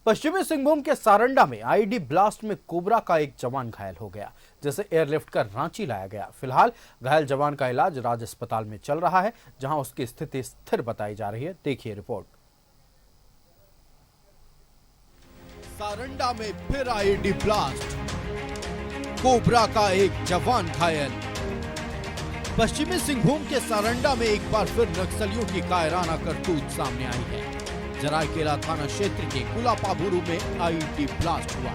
पश्चिमी सिंहभूम के सारंडा में आईईडी ब्लास्ट में कोबरा का एक जवान घायल हो गया, जिसे एयरलिफ्ट कर रांची लाया गया। फिलहाल घायल जवान का इलाज राज्य अस्पताल में चल रहा है, जहां उसकी स्थिति स्थिर बताई जा रही है। देखिए रिपोर्ट। सारंडा में फिर आईईडी ब्लास्ट, कोबरा का एक जवान घायल। पश्चिमी सिंहभूम के सारंडा में एक बार फिर नक्सलियों की कायराना करतूत सामने आई है। जरायकेला थाना क्षेत्र के कुलापाबुरु में आईईडी ब्लास्ट हुआ,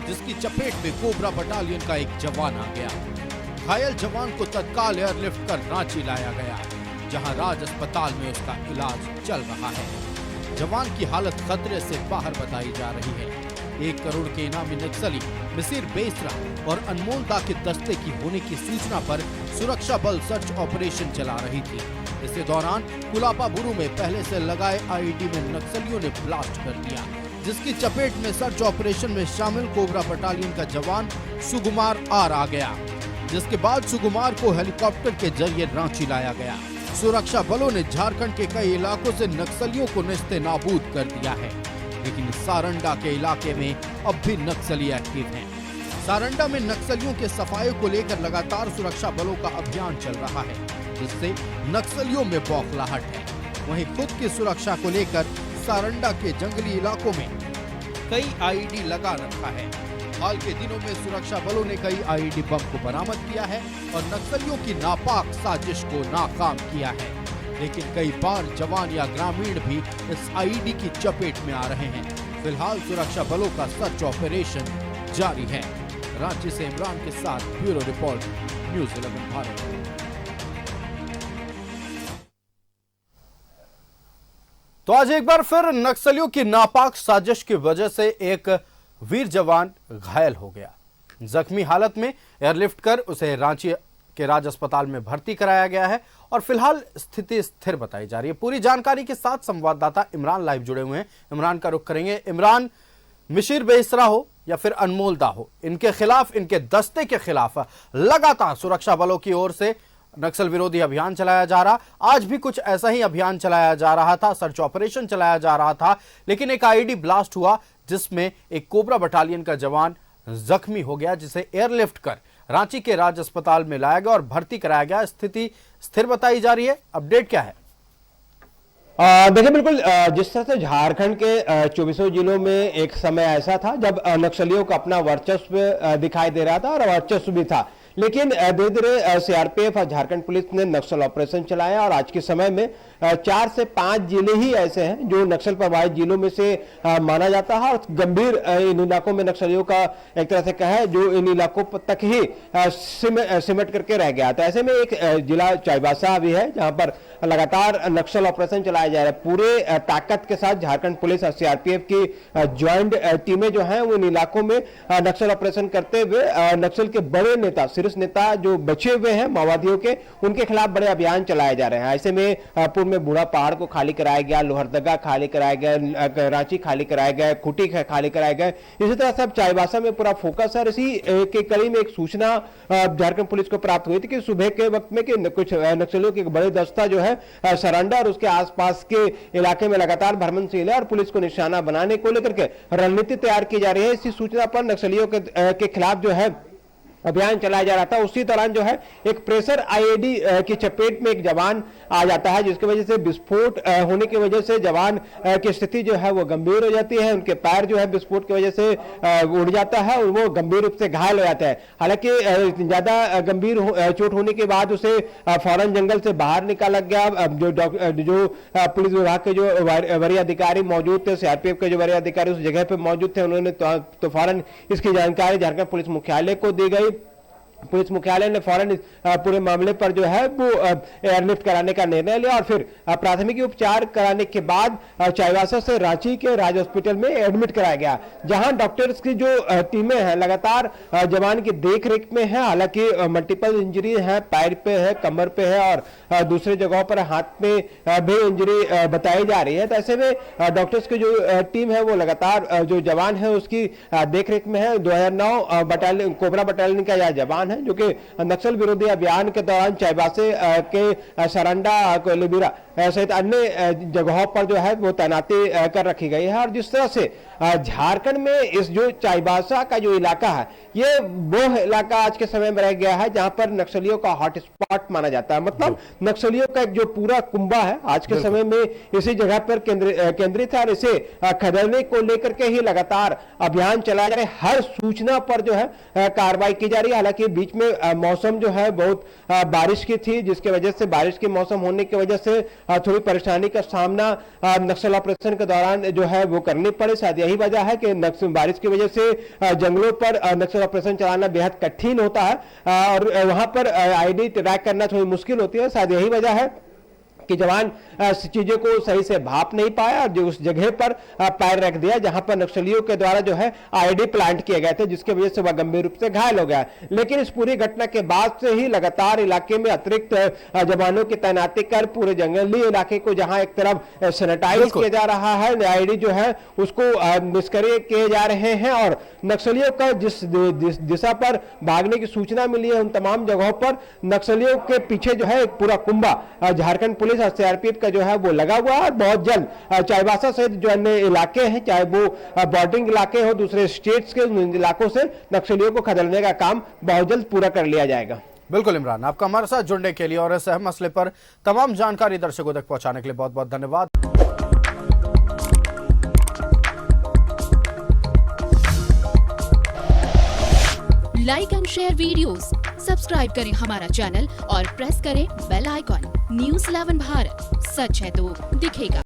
जिसकी चपेट में कोबरा बटालियन का एक जवान आ गया। घायल जवान को तत्काल एयरलिफ्ट कर रांची लाया गया, जहां राज अस्पताल में उसका इलाज चल रहा है। जवान की हालत खतरे से बाहर बताई जा रही है। 1 करोड़ के इनामी नक्सली मिसिर बेसरा और अनमोल दा के दस्ते की होने की सूचना पर सुरक्षा बल सर्च ऑपरेशन चला रही थी। इसी दौरान कुलापाबुरु में पहले से लगाए आईईडी में नक्सलियों ने ब्लास्ट कर दिया, जिसकी चपेट में सर्च ऑपरेशन में शामिल कोबरा बटालियन का जवान सुकुमार आर आ गया, जिसके बाद सुकुमार को हेलीकॉप्टर के जरिए रांची लाया गया। सुरक्षा बलों ने झारखंड के कई इलाकों से नक्सलियों को नेस्ते नाबूद कर दिया है, लेकिन सारंडा के इलाके में अब भी नक्सली एक्टिव हैं। सारंडा में नक्सलियों के सफाई को लेकर लगातार सुरक्षा बलों का अभियान चल रहा है, जिससे नक्सलियों में बौखलाहट है। वहीं खुद की सुरक्षा को लेकर सारंडा के जंगली इलाकों में कई आईईडी लगा रखा है। हाल के दिनों में सुरक्षा बलों ने कई आईईडी बम को बरामद किया है और नक्सलियों की नापाक साजिश को नाकाम किया है, लेकिन कई बार जवान या ग्रामीण भी इस आईईडी की चपेट में आ रहे हैं। फिलहाल सुरक्षा बलों का सर्च ऑपरेशन जारी है। रांची से इमरान के साथ ब्यूरो रिपोर्ट, न्यूज़ 11 भारत। तो आज एक बार फिर नक्सलियों की नापाक साजिश की वजह से एक वीर जवान घायल हो गया। जख्मी हालत में एयरलिफ्ट कर उसे रांची के राज अस्पताल में भर्ती कराया गया है और फिलहाल स्थिति स्थिर बताई जा रही है। पूरी जानकारी के साथ संवाददाता इमरान लाइव जुड़े हुए हैं। इमरान का रुख करेंगे। इमरान, मिसिर बेसरा हो या फिर अनमोल दा हो, इनके खिलाफ, इनके दस्ते के खिलाफ लगातार सुरक्षा बलों की ओर से नक्सल विरोधी अभियान चलाया जा रहा। आज भी कुछ ऐसा ही अभियान चलाया जा रहा था, सर्च ऑपरेशन चलाया जा रहा था, लेकिन एक आईईडी ब्लास्ट हुआ जिसमें एक कोबरा बटालियन का जवान जख्मी हो गया, जिसे एयरलिफ्ट कर रांची के राज अस्पताल में लाया गया और भर्ती कराया गया। स्थिति स्थिर बताई जा रही है। अपडेट क्या है? देखिए, बिल्कुल जिस तरह से झारखंड के 24 जिलों में एक समय ऐसा था जब नक्सलियों का अपना वर्चस्व दिखाई दे रहा था और वर्चस्व भी था, लेकिन धीरे धीरे सीआरपीएफ और झारखंड पुलिस ने नक्सल ऑपरेशन चलाया और आज के समय में 4 से 5 जिले ही ऐसे हैं जो नक्सल प्रभावित जिलों में से माना जाता है और गंभीर इन इलाकों में नक्सलियों का एक तरह से कहे जो इन इलाकों तक ही सिमट करके रह गया। तो ऐसे में एक जिला चाईबासा भी है जहां पर लगातार नक्सल ऑपरेशन चलाया जा रहा है। पूरे ताकत के साथ झारखंड पुलिस और सीआरपीएफ की ज्वाइंट टीमें जो हैं वो इन इलाकों में नक्सल ऑपरेशन करते हुए नक्सल के बड़े नेता, शीर्ष नेता जो बचे हुए हैं माओवादियों के, उनके खिलाफ बड़े अभियान चलाए जा रहे हैं। ऐसे में पूर्व में बूढ़ा पहाड़ को खाली कराया गया, लोहरदगा खाली कराया गया, रांची खाली कराया गया, खूंटी खाली कराया गया। इसी तरह से चाईबासा में पूरा फोकस है। इसी के कड़ी में एक सूचना झारखंड पुलिस को प्राप्त हुई थी कि सुबह के वक्त में कि कुछ नक्सलियों के बड़े दस्ता जो है सारंडा और उसके आसपास के इलाके में लगातार भ्रमणशील है और पुलिस को निशाना बनाने को लेकर के रणनीति तैयार की जा रही है। इसी सूचना पर नक्सलियों के खिलाफ जो है अभियान चलाया जा रहा था। उसी दौरान जो है एक प्रेशर आईईडी की चपेट में एक जवान आ जाता है, जिसकी वजह से विस्फोट होने की वजह से जवान की स्थिति जो है वो गंभीर हो जाती है। उनके पैर जो है विस्फोट की वजह से उड़ जाता है और वो गंभीर रूप से घायल हो जाता है। हालांकि ज्यादा गंभीर चोट होने के बाद उसे फौरन जंगल से बाहर निकाला गया। जो पुलिस विभाग के जो वरीय अधिकारी मौजूद थे, सीआरपीएफ के जो वरीय अधिकारी उस जगह पे मौजूद थे, उन्होंने तो फौरन इसकी जानकारी झारखंड पुलिस मुख्यालय को दी गई। पुलिस मुख्यालय ने फौरन पूरे मामले पर जो है वो एयरलिफ्ट कराने का निर्णय लिया और फिर प्राथमिक उपचार कराने के बाद चाईबासा से रांची के राज हॉस्पिटल में एडमिट कराया गया, जहां डॉक्टर्स की जो टीमें हैं लगातार जवान की देखरेख में है। हालांकि मल्टीपल इंजरी है, पैर पे है, कमर पे है और दूसरी जगहों पर हाथ में भी इंजरी बताई जा रही है। तो ऐसे में डॉक्टर्स की जो टीम है वो लगातार जो जवान है उसकी देखरेख में है। 2009 बटालियन कोबरा बटालियन का यह जवान है जो कि नक्सल विरोधी अभियान के दौरान चाईबासे के सारंडा, कोयलीबिरा सहित अन्य जगहों पर जो है वो तैनाती कर रखी गई है। और जिस तरह से झारखंड में इस जो चाईबासा का जो इलाका है, ये वो इलाका आज के समय में रह गया है जहां पर नक्सलियों का हॉटस्पॉट माना जाता है। मतलब नक्सलियों का एक जो पूरा कुंबा है आज के समय में इसी जगह पर केंद्रित है और इसे खदेड़ने को लेकर के ही लगातार अभियान चलाया जा रहा है। हर सूचना पर जो है कार्रवाई की जा रही है। हालांकि बीच में मौसम जो है बहुत बारिश की थी, जिसके वजह से बारिश के मौसम होने की वजह से थोड़ी परेशानी का सामना नक्सल ऑपरेशन के दौरान जो है वो करनी पड़े। शायद यही वजह है कि बारिश की वजह से जंगलों पर नक्सल ऑपरेशन चलाना बेहद कठिन होता है और वहां पर आईडी ट्रैक करना थोड़ी मुश्किल होती है। शायद यही वजह है कि जवान चीजों को सही से भाप नहीं पाया और जो उस जगह पर पैर रख दिया जहां पर नक्सलियों के द्वारा जो है आईडी प्लांट किए गए थे, जिसकी वजह से वह गंभीर रूप से घायल हो गया। लेकिन इस पूरी घटना के बाद से ही लगातार इलाके में अतिरिक्त जवानों की तैनाती कर पूरे जंगली इलाके को जहां एक तरफ सैनिटाइज किया जा रहा है, आईडी जो है उसको निष्क्रिय किए जा रहे हैं और नक्सलियों का जिस दिशा पर भागने की सूचना मिली है उन तमाम जगहों पर नक्सलियों के पीछे जो है एक पूरा कुंबा झारखंड पुलिस और सीआरपीएफ का जो है वो लगा हुआ है। बहुत जल्द चाईबासा सहित जो अन्य इलाके हैं, चाहे वो बॉर्डरिंग इलाके हो दूसरे स्टेट्स के इलाकों से नक्सलियों को खदेड़ने का काम बहुत जल्द पूरा कर लिया जाएगा। बिल्कुल इमरान, आपका हमारे साथ जुड़ने के लिए और इस अहम मसले पर तमाम जानकारी दर्शकों तक पहुंचाने के लिए बहुत बहुत धन्यवाद। Like and share videos, subscribe करें हमारा चैनल और प्रेस करें बेल आइकॉन। News 11 भारत, सच है तो दिखेगा।